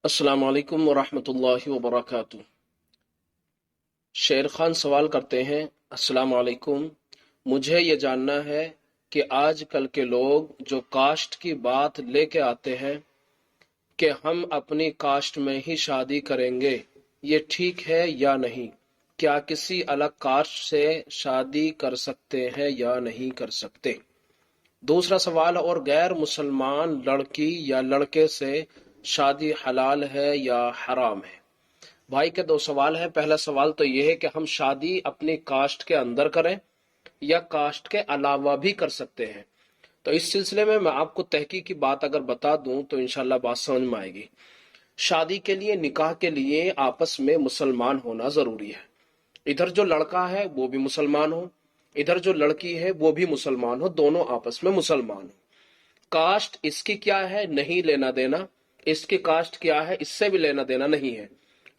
السلام علیکم ورحمۃ اللہ وبرکاتہ۔ شیر خان سوال کرتے ہیں، السلام علیکم، مجھے یہ جاننا ہے کہ آج کل کے لوگ جو کاسٹ کی بات لے کے آتے ہیں کہ ہم اپنی کاسٹ میں ہی شادی کریں گے، یہ ٹھیک ہے یا نہیں؟ کیا کسی الگ کاسٹ سے شادی کر سکتے ہیں یا نہیں کر سکتے؟ دوسرا سوال، اور غیر مسلمان لڑکی یا لڑکے سے شادی حلال ہے یا حرام ہے؟ بھائی کے دو سوال ہیں۔ پہلا سوال تو یہ ہے کہ ہم شادی اپنی کاسٹ کے اندر کریں یا کاسٹ کے علاوہ بھی کر سکتے ہیں؟ تو اس سلسلے میں آپ کو تحقیق کی بات اگر بتا دوں تو انشاءاللہ بات سمجھ میں آئے گی۔ شادی کے لیے، نکاح کے لیے آپس میں مسلمان ہونا ضروری ہے۔ ادھر جو لڑکا ہے وہ بھی مسلمان ہو، ادھر جو لڑکی ہے وہ بھی مسلمان ہو، دونوں آپس میں مسلمان ہو۔ کاسٹ اس کی کیا ہے، نہیں لینا دینا، اس کی کاسٹ کیا ہے، اس سے بھی لینا دینا نہیں ہے۔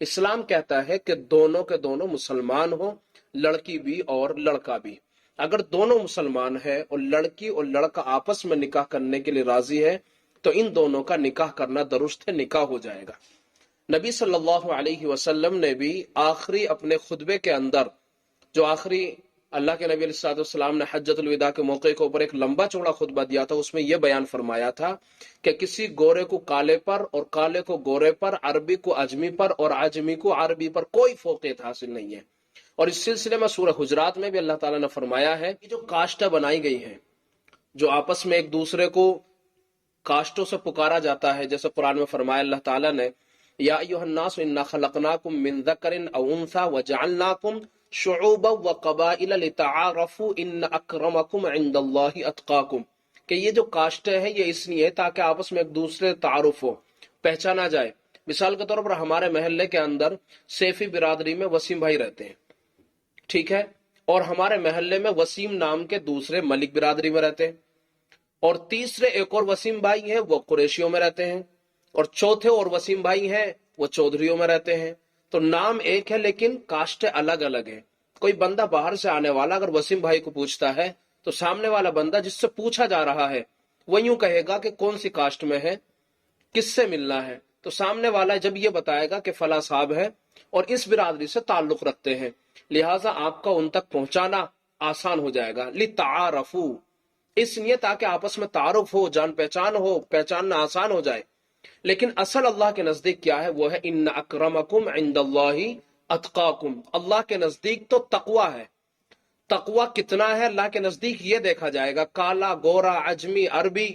اسلام کہتا ہے کہ دونوں کے دونوں مسلمان ہو، لڑکی بھی اور لڑکا بھی۔ اگر دونوں مسلمان ہیں اور لڑکی اور لڑکا آپس میں نکاح کرنے کے لیے راضی ہے تو ان دونوں کا نکاح کرنا درست ہے، نکاح ہو جائے گا۔ نبی صلی اللہ علیہ وسلم نے بھی آخری اپنے خطبے کے اندر، جو آخری اللہ کے نبی علیہ السلام نے حجۃ الوداع کے موقع کے اوپر ایک لمبا چوڑا خطبہ دیا تھا، اس میں یہ بیان فرمایا تھا کہ کسی گورے کو کالے پر اور کالے کو گورے پر، عربی کو عجمی پر اور عجمی کو عربی پر کوئی فوقیت حاصل نہیں ہے۔ اور اس سلسلے میں سورہ حجرات میں بھی اللہ تعالیٰ نے فرمایا ہے کہ جو کاسٹیں بنائی گئی ہیں، جو آپس میں ایک دوسرے کو کاسٹوں سے پکارا جاتا ہے، جیسے قرآن میں فرمایا اللہ تعالیٰ نے، یا ایھا الناس انا خلقناکم من ذکر او انثی وجعلناکم شعوبا وقبائل لتعارفوا ان اکرمکم عند اللہ اتقاکم، کہ یہ جو کاسٹیں ہیں یہ اس لیے تاکہ آپس میں ایک دوسرے تعارف ہو، پہچانا جائے۔ مثال کے طور پر ہمارے محلے کے اندر سیفی برادری میں وسیم بھائی رہتے ہیں، ٹھیک ہے، اور ہمارے محلے میں وسیم نام کے دوسرے ملک برادری میں رہتے ہیں، اور تیسرے ایک اور وسیم بھائی ہیں وہ قریشیوں میں رہتے ہیں، اور چوتھے اور وسیم بھائی ہیں وہ چودھریوں میں رہتے ہیں۔ تو نام ایک ہے لیکن کاسٹیں الگ الگ ہیں۔ کوئی بندہ باہر سے آنے والا اگر وسیم بھائی کو پوچھتا ہے تو سامنے والا بندہ جس سے پوچھا جا رہا ہے وہ یوں کہے گا کہ کون سی کاسٹ میں ہے، کس سے ملنا ہے، تو سامنے والا جب یہ بتائے گا کہ فلاں صاحب ہے اور اس برادری سے تعلق رکھتے ہیں، لہٰذا آپ کا ان تک پہنچانا آسان ہو جائے گا۔ لِتَعَارَفُوا، اس لیے تاکہ آپس میں تعارف ہو، جان پہچان ہو، پہچاننا آسان ہو جائے۔ لیکن اصل اللہ کے نزدیک کیا ہے؟ وہ ہے ان اکرمکم عند اللہ اتقاکم، اللہ کے نزدیک تو تقوی ہے۔ تقوی کتنا ہے اللہ کے نزدیک یہ دیکھا جائے گا، کالا گورا عجمی عربی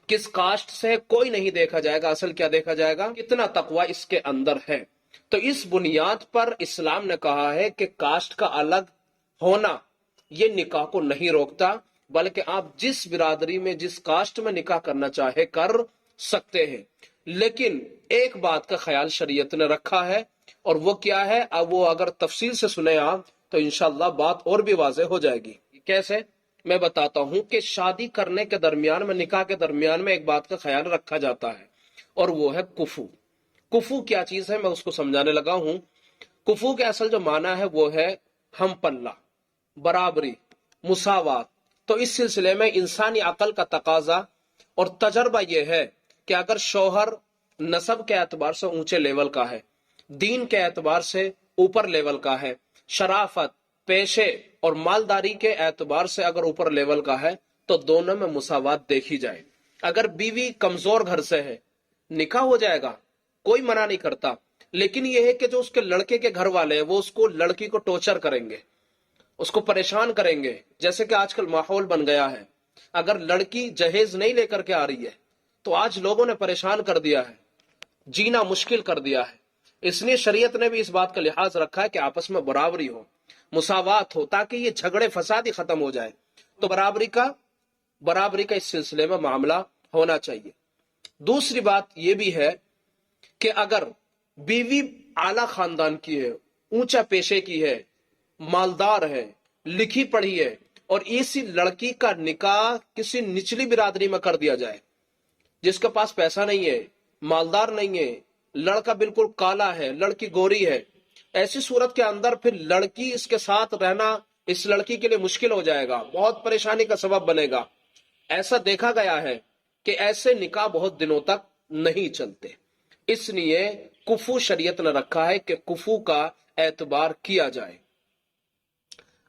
کس کاسٹ سے کوئی نہیں دیکھا جائے گا، اصل کیا دیکھا جائے گا؟ کتنا تقوی اس کے اندر ہے۔ تو اس بنیاد پر اسلام نے کہا ہے کہ کاسٹ کا الگ ہونا یہ نکاح کو نہیں روکتا، بلکہ آپ جس برادری میں جس کاسٹ میں نکاح کرنا چاہے کر سکتے ہیں۔ لیکن ایک بات کا خیال شریعت نے رکھا ہے، اور وہ کیا ہے؟ اب وہ اگر تفصیل سے سنیں آپ تو انشاءاللہ بات اور بھی واضح ہو جائے گی۔ کیسے؟ میں بتاتا ہوں کہ شادی کرنے کے درمیان میں، نکاح کے درمیان میں ایک بات کا خیال رکھا جاتا ہے، اور وہ ہے کفو۔ کفو کیا چیز ہے میں اس کو سمجھانے لگا ہوں۔ کفو کے اصل جو معنی ہے وہ ہے ہم پلہ، برابری، مساوات۔ تو اس سلسلے میں انسانی عقل کا تقاضا اور تجربہ یہ ہے کہ اگر شوہر نسب کے اعتبار سے اونچے لیول کا ہے، دین کے اعتبار سے اوپر لیول کا ہے، شرافت، پیشے اور مالداری کے اعتبار سے اگر اوپر لیول کا ہے تو دونوں میں مساوات دیکھی جائے۔ اگر بیوی کمزور گھر سے ہے، نکاح ہو جائے گا، کوئی منع نہیں کرتا، لیکن یہ ہے کہ جو اس کے لڑکے کے گھر والے ہیں وہ اس کو، لڑکی کو ٹورچر کریں گے، اس کو پریشان کریں گے، جیسے کہ آج کل ماحول بن گیا ہے۔ اگر لڑکی جہیز نہیں لے کر کے آ رہی ہے تو آج لوگوں نے پریشان کر دیا ہے، جینا مشکل کر دیا ہے۔ اس لیے شریعت نے بھی اس بات کا لحاظ رکھا ہے کہ آپس میں برابری ہو، مساوات ہو، تاکہ یہ جھگڑے فساد ہی ختم ہو جائے۔ تو برابری کا اس سلسلے میں معاملہ ہونا چاہیے۔ دوسری بات یہ بھی ہے کہ اگر بیوی اعلی خاندان کی ہے، اونچا پیشے کی ہے، مالدار ہے، لکھی پڑھی ہے، اور اسی لڑکی کا نکاح کسی نچلی برادری میں کر دیا جائے جس کے پاس پیسہ نہیں ہے، مالدار نہیں ہے، لڑکا بالکل کالا ہے، لڑکی گوری ہے، ایسی صورت کے اندر پھر لڑکی اس کے ساتھ رہنا اس لڑکی کے لیے مشکل ہو جائے گا، بہت پریشانی کا سبب بنے گا۔ ایسا دیکھا گیا ہے کہ ایسے نکاح بہت دنوں تک نہیں چلتے۔ اس لیے کفو شریعت نے رکھا ہے کہ کفو کا اعتبار کیا جائے۔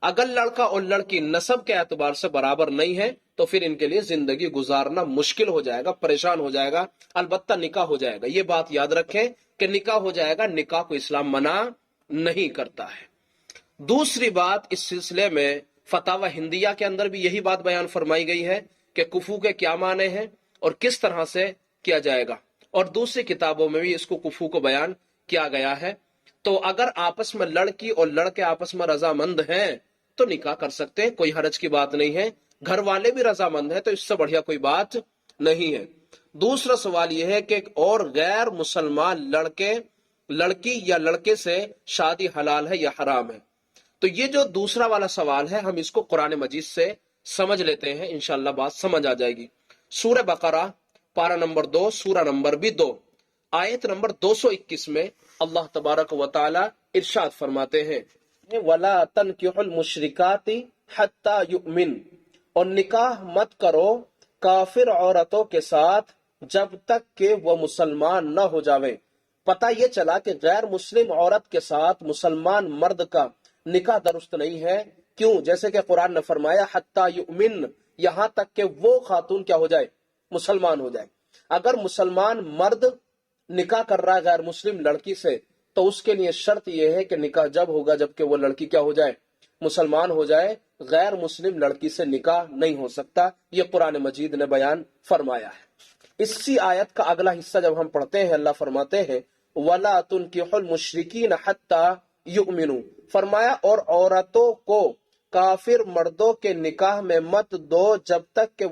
اگر لڑکا اور لڑکی نسب کے اعتبار سے برابر نہیں ہے تو پھر ان کے لیے زندگی گزارنا مشکل ہو جائے گا، پریشان ہو جائے گا، البتہ نکاح ہو جائے گا۔ یہ بات یاد رکھیں کہ نکاح ہو جائے گا، نکاح کو اسلام منع نہیں کرتا ہے۔ دوسری بات اس سلسلے میں فتاوی ہندیہ کے اندر بھی یہی بات بیان فرمائی گئی ہے کہ کفو کے کیا معنی ہیں اور کس طرح سے کیا جائے گا، اور دوسری کتابوں میں بھی اس کو کفو کو بیان کیا گیا ہے۔ تو اگر آپس میں لڑکی اور لڑکے آپس میں رضامند ہیں تو نکاح کر سکتے ہیں، کوئی حرج کی بات نہیں ہے۔ گھر والے بھی رضامند ہیں تو اس سے بڑھیا کوئی بات نہیں ہے۔ دوسرا سوال یہ ہے کہ اور غیر مسلمان لڑکی یا لڑکے سے شادی حلال ہے یا حرام ہے؟ تو یہ جو دوسرا والا سوال ہے ہم اس کو قرآن مجید سے سمجھ لیتے ہیں، انشاءاللہ بات سمجھ آ جائے گی۔ سورہ بقرہ پارہ نمبر 2 سورہ نمبر بھی 2 آیت نمبر 221 میں اللہ تبارک و تعالی ارشاد فرماتے ہیں وَلَا تَنْكِحُ الْمُشْرِكَاتِ حَتَّى يُؤْمِنْ، اور نکاح مت کرو کافر عورتوں کے ساتھ جب تک کہ وہ مسلمان نہ ہو جاویں۔ پتہ یہ چلا کہ غیر مسلم عورت کے ساتھ مسلمان مرد کا نکاح درست نہیں ہے۔ کیوں؟ جیسے کہ قرآن نے فرمایا حَتَّى يُؤْمِنْ، یہاں تک کہ وہ خاتون کیا ہو جائے؟ مسلمان ہو جائے۔ اگر مسلمان مرد نکاح کر رہا ہے غیر مسلم لڑکی سے تو اس کے لیے شرط یہ ہے کہ نکاح جب ہوگا جب کہ وہ لڑکی کیا ہو جائے؟ مسلمان ہو جائے۔ غیر مسلم لڑکی سے نکاح نہیں ہو سکتا، یہ قرآن مجید نے بیان فرمایا ہے۔ اسی آیت کا اگلا حصہ جب ہم پڑھتے ہیں اللہ فرماتے ہیں وَلَا تُنْكِحُ الْمُشْرِكِينَ حَتَّى يُؤْمِنُوا، فرمایا اور عورتوں کو کافر مردوں کے نکاح میں مت دو جب تک کہ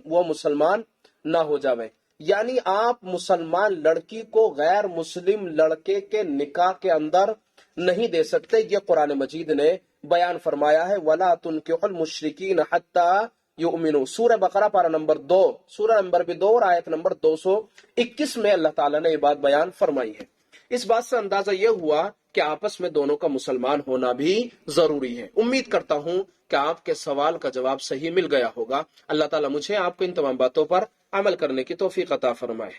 وہ مسلمان نہ ہو جاویں۔ یعنی آپ مسلمان لڑکی کو غیر مسلم لڑکے کے نکاح کے اندر نہیں دے سکتے، یہ قرآن مجید نے بیان فرمایا ہے وَلَا تُنْكِحُ الْمُشْرِكِينَ حَتَّى يُؤْمِنُوا۔ سورہ بقرہ پارہ نمبر 2 سورہ نمبر بھی 2 اور آیت نمبر 221 میں اللہ تعالیٰ نے یہ بات بیان فرمائی ہے۔ اس بات سے اندازہ یہ ہوا کہ آپس میں دونوں کا مسلمان ہونا بھی ضروری ہے۔ امید کرتا ہوں کہ آپ کے سوال کا جواب صحیح مل گیا ہوگا۔ اللہ تعالیٰ مجھے آپ کو ان تمام باتوں پر عمل کرنے کی توفیق عطا فرمائے۔